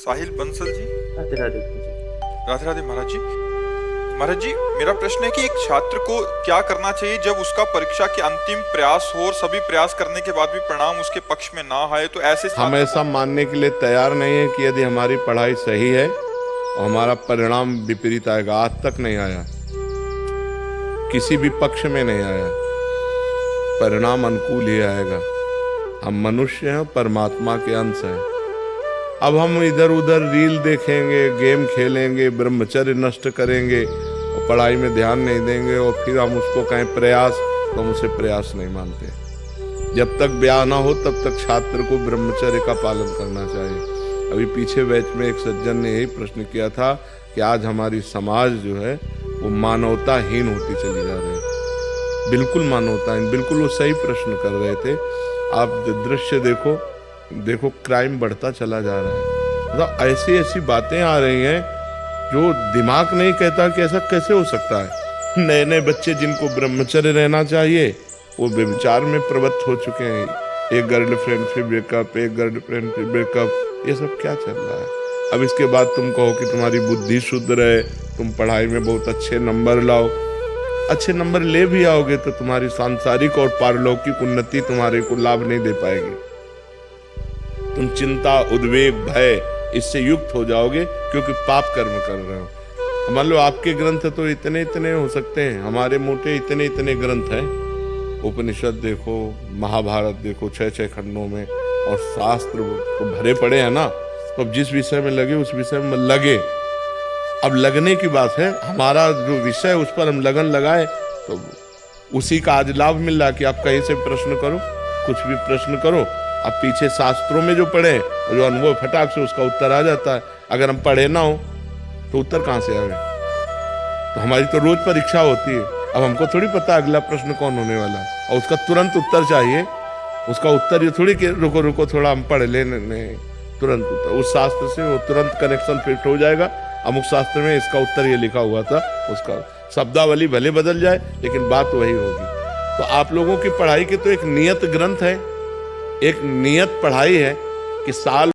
साहिल बंसल जी। राधे राधे गुरु जी। राधे राधे महाराज जी। महाराज जी, मेरा प्रश्न है कि एक छात्र को क्या करना चाहिए जब उसका परीक्षा के अंतिम प्रयास हो और सभी प्रयास करने के बाद भी परिणाम उसके पक्ष में ना आए, तो ऐसे हम छात्र ऐसा मानने के लिए तैयार नहीं है कि यदि हमारी पढ़ाई सही है और हमारा परिणाम विपरीत आएगा। आज तक नहीं आया, किसी भी पक्ष में नहीं आया, परिणाम अनुकूल ही आएगा। हम मनुष्य हैं, परमात्मा के अंश हैं। अब हम इधर उधर रील देखेंगे, गेम खेलेंगे, ब्रह्मचर्य नष्ट करेंगे और पढ़ाई में ध्यान नहीं देंगे और फिर हम उसको कहें प्रयास, तो हम उसे प्रयास नहीं मानते। जब तक ब्याह ना हो तब तक छात्र को ब्रह्मचर्य का पालन करना चाहिए। अभी पीछे बैच में एक सज्जन ने यही प्रश्न किया था कि आज हमारी समाज जो है वो मानवताहीन होती चली जा रही है। बिल्कुल मानवताहीन, बिल्कुल वो सही प्रश्न कर रहे थे। आप दृश्य देखो क्राइम बढ़ता चला जा रहा है। मतलब ऐसी ऐसी बातें आ रही हैं जो दिमाग नहीं कहता कि ऐसा कैसे हो सकता है। नए नए बच्चे जिनको ब्रह्मचर्य रहना चाहिए वो व्यभिचार में प्रवृत्त हो चुके हैं। एक गर्लफ्रेंड फिर ब्रेकअप, एक गर्लफ्रेंड फिर ब्रेकअप, ये सब क्या चल रहा है। अब इसके बाद तुम कहो कि तुम्हारी बुद्धि शुद्ध रहे, तुम पढ़ाई में बहुत अच्छे नंबर लाओ। अच्छे नंबर ले भी आओगे तो तुम्हारी सांसारिक और पारलौकिक उन्नति तुम्हारे को लाभ नहीं दे पाएगी। तुम चिंता, उद्वेग, भय इससे युक्त हो जाओगे क्योंकि पाप कर्म कर रहे हो। मान लो आपके ग्रंथ तो इतने इतने हो सकते हैं, हमारे मोटे इतने इतने ग्रंथ हैं। उपनिषद देखो, महाभारत देखो, 6-6 खंडों में, और शास्त्र तो भरे पड़े हैं ना। तो अब जिस विषय में लगे उस विषय में लगे। अब लगने की बात है, हमारा जो विषय है उस पर हम लगन लगाए तो उसी का आज लाभ मिल रहा है कि आप कहीं से प्रश्न करो, कुछ भी प्रश्न करो। अब पीछे शास्त्रों में जो पढ़े जो अनुभव फटाक से उसका उत्तर आ जाता है। अगर हम पढ़े ना हो तो उत्तर कहाँ से आवे। तो हमारी तो रोज परीक्षा होती है। अब हमको थोड़ी पता अगला प्रश्न कौन होने वाला है और उसका तुरंत उत्तर चाहिए। उसका उत्तर ये थोड़ी कि रुको रुको थोड़ा हम पढ़ लेने, तुरंत उत्तर। उस शास्त्र से वो तुरंत कनेक्शन फिट हो जाएगा। अमुक शास्त्र में इसका उत्तर ये लिखा हुआ था, उसका शब्दावली भले बदल जाए लेकिन बात वही होगी। तो आप लोगों की पढ़ाई की तो एक नियत ग्रंथ है, एक नियत पढ़ाई है कि साल